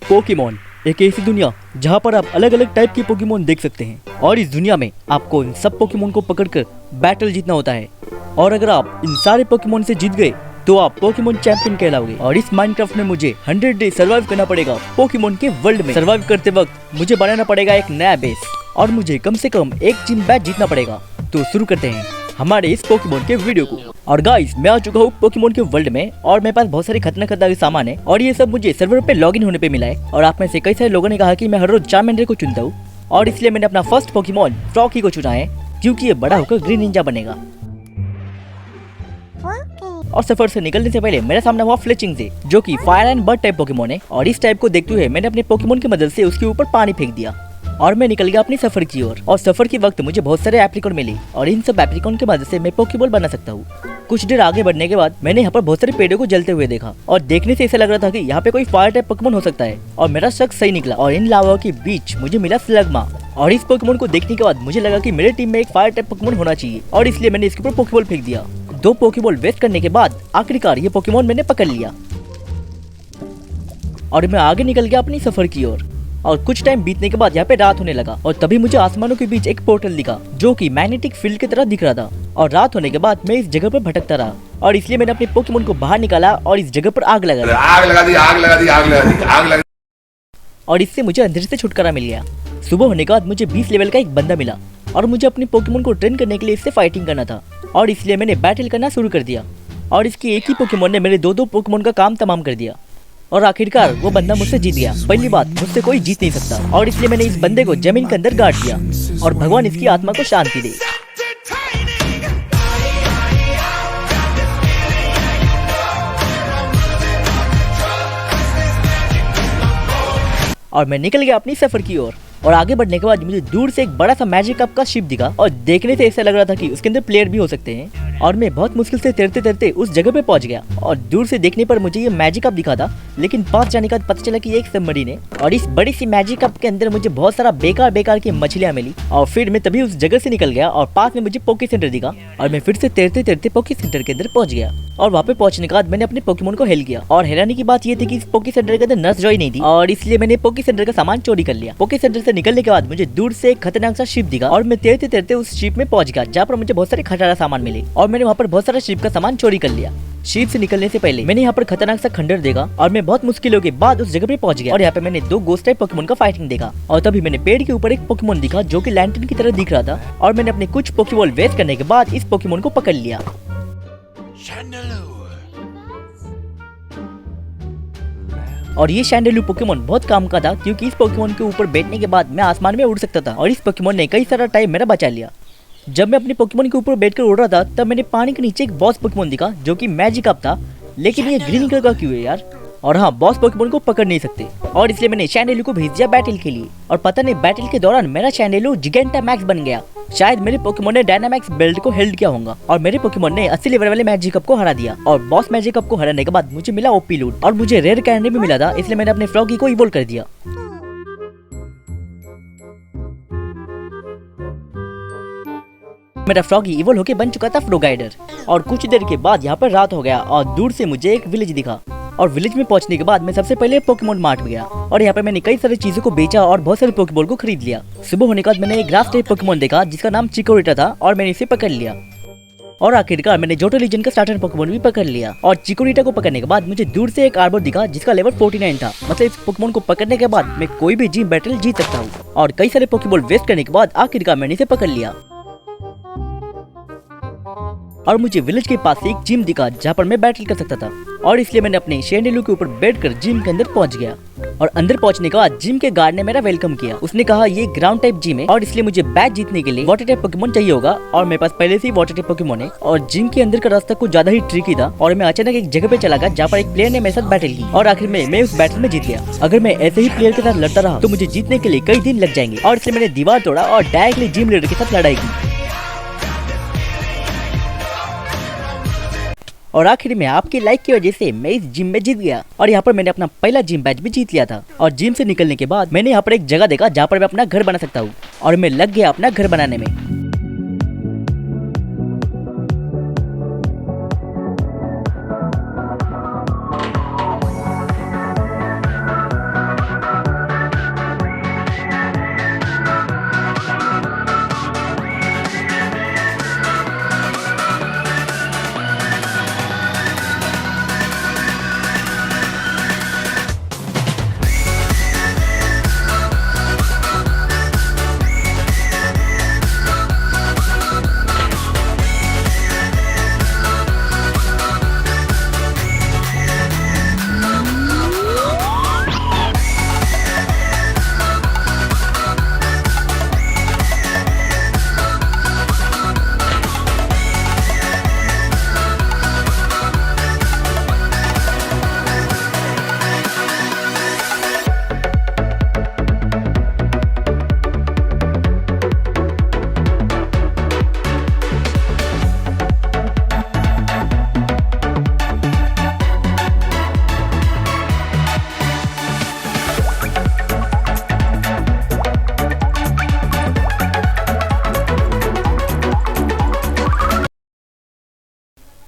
Pokemon एक ऐसी दुनिया जहाँ पर आप अलग अलग टाइप के पोकेमॉन देख सकते हैं और इस दुनिया में आपको इन सब पोकेमॉन को पकड़कर बैटल जीतना होता है। और अगर आप इन सारे पोकेमॉन से जीत गए तो आप पोकेमॉन चैंपियन कहलाओगे। और इस माइनक्राफ्ट में मुझे 100 डे सर्वाइव करना पड़ेगा। पोकेमॉन के वर्ल्ड में सर्वाइव करते वक्त मुझे बनाना पड़ेगा एक नया बेस और मुझे कम से कम एक जिम बैच जीतना पड़ेगा। तो शुरू करते हैं हमारे इस पोकेमॉन के वीडियो को। और गाइस, मैं आ चुका हूँ पोकेमॉन के वर्ल्ड में और मेरे पास बहुत सारे खतरनाक सामान है और ये सब मुझे सर्वर पे लॉगिन होने पे मिला है। और आप में से कई सारे लोगों ने कहा कि मैं हर रोज चार्मेंडर को चुनता हूँ और इसलिए मैंने अपना फर्स्ट पोकेमॉन फ्रॉकी को चुना है क्योंकि ये बड़ा होकर ग्रीन निंजा बनेगा। और सफर से निकलने से पहले मेरे सामने हुआ फ्लेचिंग से, जो कि fire and bird type Pokemon है। और इस टाइप को देखते हुए मैंने अपने पोकेमॉन की मदद से उसके ऊपर पानी फेंक दिया और मैं निकल गया अपनी सफर की ओर। और सफर के वक्त मुझे बहुत सारे एप्लीकॉन मिले और इन सब एप्लीकॉन की मदद से मैं पोकेबॉल बना सकता हूँ। कुछ देर आगे बढ़ने के बाद मैंने यहाँ पर बहुत सारे पेड़ों को जलते हुए देखा और देखने से ऐसा लग रहा था कि यहाँ पे कोई फायर टाइप पोकेमॉन हो सकता है और मेरा शक सही निकला। और इन लावा के बीच मुझे मिला स्लगमा और इस पोकेमॉन को देखने के बाद मुझे लगा कि मेरे टीम में एक फायर टाइप पोकेमॉन होना चाहिए और इसलिए मैंने इसके ऊपर पोकेबॉल फेंक दिया। 2 पोकेबॉल वेस्ट करने के बाद आखिरकार ये पोकेमॉन मैंने पकड़ लिया और मैं आगे निकल गया अपनी सफर की ओर। और कुछ टाइम बीतने के बाद यहाँ पे रात होने लगा और तभी मुझे आसमानों के बीच एक पोर्टल दिखा जो कि मैग्नेटिक फील्ड की तरह दिख रहा था। और रात होने के बाद मैं इस जगह पर भटकता रहा और इसलिए मैंने अपने पोकेमॉन को बाहर निकाला और इस जगह पर आग लगा दी। और इससे मुझे अंधेरे से छुटकारा मिल गया। सुबह होने के बाद मुझे 20 लेवल का एक बंदा मिला और मुझे अपने पोकेमॉन को ट्रेन करने के लिए इससे फाइटिंग करना था और इसलिए मैंने बैटल करना शुरू कर दिया। और इसके एक ही पोकेमॉन ने मेरे 2 पोकेमॉन का काम तमाम कर दिया और आखिरकार वो बंदा मुझसे जीत गया। पहली बात, मुझसे कोई जीत नहीं सकता और इसलिए मैंने इस बंदे को जमीन के अंदर गाड़ दिया और भगवान इसकी आत्मा को शांति दे। और मैं निकल गया अपनी सफर की ओर। और आगे बढ़ने के बाद मुझे दूर से एक बड़ा सा मैजिक कप का शिप दिखा और देखने से ऐसा लग रहा था कि उसके अंदर प्लेयर भी हो सकते हैं। और मैं बहुत मुश्किल से तैरते तैरते उस जगह पे पहुंच गया और दूर से देखने पर मुझे ये मैजिक कप दिखा था, लेकिन पास जाने के बाद पता चला कि ये एक सबमरीन है। और इस बड़ी सी मैजिक कप के अंदर मुझे बहुत सारा बेकार की मछलियां मिली और फिर मैं तभी उस जगह से निकल गया और पास में मुझे पोके सेंटर दिखा और मैं फिर से तैरते तैरते पोके सेंटर के अंदर पहुंच गया। और वहाँ पे पहुंचने के बाद मैंने अपने पोकेमॉन को हेल किया और हैरानी की बात ये थी कि इस पोके सेंटर के अंदर नर्स जॉय नहीं थी और इसलिए मैंने पोके सेंटर का सामान चोरी कर लिया। पोके सेंटर से निकलने के बाद मुझे दूर से एक खतरनाक सा शिप दिखा और मैं तैरते तैरते उस शिप में पहुंच गया जहाँ पर मुझे बहुत सारे खटारा सामान मिले और मैंने वहाँ पर बहुत सारा शिप का सामान चोरी कर लिया। शिप से निकलने से पहले मैंने यहाँ पर खतरनाक सा खंडर देखा और मैं बहुत मुश्किलों के बाद उस जगह पे पहुंच गया। और यहाँ पे मैंने 2 गोस्ट टाइप पोकेमॉन का फाइटिंग देखा और तभी मैंने पेड़ के ऊपर एक पोकेमॉन दिखा जो कि लैंटर्न की तरह दिख रहा था और मैंने अपने कुछ पोकेबॉल वेस्ट करने के बाद इस पोकेमॉन को पकड़ लिया। और ये शैंडेलू पोकेमॉन बहुत काम का था क्योंकि इस पोकेमॉन के ऊपर बैठने के बाद मैं आसमान में उड़ सकता था और इस पोकेमॉन ने कई सारा टाइम मेरा बचा लिया। जब मैं अपने पोकेमॉन के ऊपर बैठकर उड़ रहा था तब मैंने पानी के नीचे एक बॉस पोकेमॉन दिखा जो कि मैजिक अप था, लेकिन ये ग्रीन कलर का क्यों है यार। और हाँ, बॉस पोकेमॉन को पकड़ नहीं सकते और इसलिए मैंने शैंडेलू को भेज दिया बैटल के लिए। और पता नहीं बैटल के दौरान मेरा शैंडेलू जिगेंटामैक्स बन गया। शायद मेरे पोकेमॉन ने डायनामैक्स बेल्ट को हेल्ड किया होगा और मेरे पोकेमॉन ने 80 लेवल वाले मैजिक कप को हरा दिया। और बॉस मैजिक कप को हराने के बाद मुझे मिला ओपी लूट और मुझे रेयर कैंडी भी मिला था, इसलिए मैंने अपने फ्रॉगी को इवोल्व कर दिया। मेरा फ्रॉगी इवोल्व होके बन चुका था फ्रोगाइडर। और कुछ देर के बाद यहाँ पर रात हो गया और दूर से मुझे एक विलेज दिखा और विलेज में पहुंचने के बाद मैं सबसे पहले पोकेमॉन मार्ट में गया और यहाँ पर मैंने कई सारी चीजों को बेचा और बहुत सारे पोकेबॉल को खरीद लिया। सुबह होने के बाद मैंने एक ग्रास टाइप पोकेमॉन देखा जिसका नाम चिकोरिटा था और मैंने इसे पकड़ लिया। और आखिरकार मैंने जोटो लीजन का स्टार्टर पोकेमॉन भी पकड़ लिया। और चिकोरिटा को पकड़ने के बाद मुझे दूर से एक आर्बर दिखा जिसका लेवल 49 था। मतलब इस पोकेमॉन को पकड़ने के बाद मैं कोई भी जिम बैटल जीत सकता हूँ। और कई सारे पोकेबॉल वेस्ट करने के बाद आखिरकार मैंने इसे पकड़ लिया। और मुझे विलेज के पास से एक जिम दिखा जहाँ पर मैं बैटल कर सकता था और इसलिए मैंने अपने शैंडेलू के ऊपर बैठकर जिम के अंदर पहुंच गया। और अंदर पहुंचने के बाद जिम के गार्ड ने मेरा वेलकम किया। उसने कहा ये ग्राउंड टाइप जिम है और इसलिए मुझे बैच जीतने के लिए वाटर टाइप पोकेमॉन चाहिए होगा और मेरे पास पहले से ही वाटर टाइप पोकेमॉन है। और जिम के अंदर का रास्ता कुछ ज्यादा ही ट्रिकी था और मैं अचानक एक जगह पे चला गया जहाँ पर एक प्लेयर ने मेरे साथ बैटल की और आखिर में मैं उस बैटल में जीत गया। अगर मैं ऐसे ही प्लेयर के साथ लड़ता रहा तो मुझे जीतने के लिए कई दिन लग जाएंगे और इसलिए मैंने दीवार तोड़ा और डायरेक्टली जिम लीडर के साथ लड़ाई की। और आखिर में आपके लाइक की वजह से मैं इस जिम में जीत गया और यहाँ पर मैंने अपना पहला जिम बैच भी जीत लिया था। और जिम से निकलने के बाद मैंने यहाँ पर एक जगह देखा जहाँ पर मैं अपना घर बना सकता हूँ और मैं लग गया अपना घर बनाने में।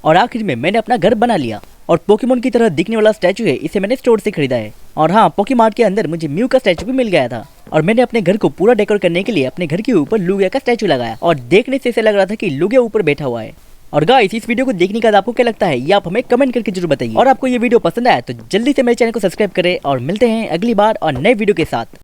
और आखिर में मैंने अपना घर बना लिया। और पोकेमोन की तरह दिखने वाला स्टैचू है, इसे मैंने स्टोर से खरीदा है। और हाँ, पोकेमार्ट के अंदर मुझे म्यू का स्टैचू भी मिल गया था। और मैंने अपने घर को पूरा डेकोर करने के लिए अपने घर के ऊपर लुगिया का स्टैचू लगाया और देखने से ऐसा लग रहा था कि लुगिया ऊपर बैठा हुआ है। और गाइस, इस वीडियो को देखने के बाद आपको क्या लगता है ये आप हमें कमेंट करके जरूर बताइए। और आपको ये वीडियो पसंद आया तो जल्दी से मेरे चैनल को सब्सक्राइब करें और मिलते हैं अगली बार और नए वीडियो के साथ।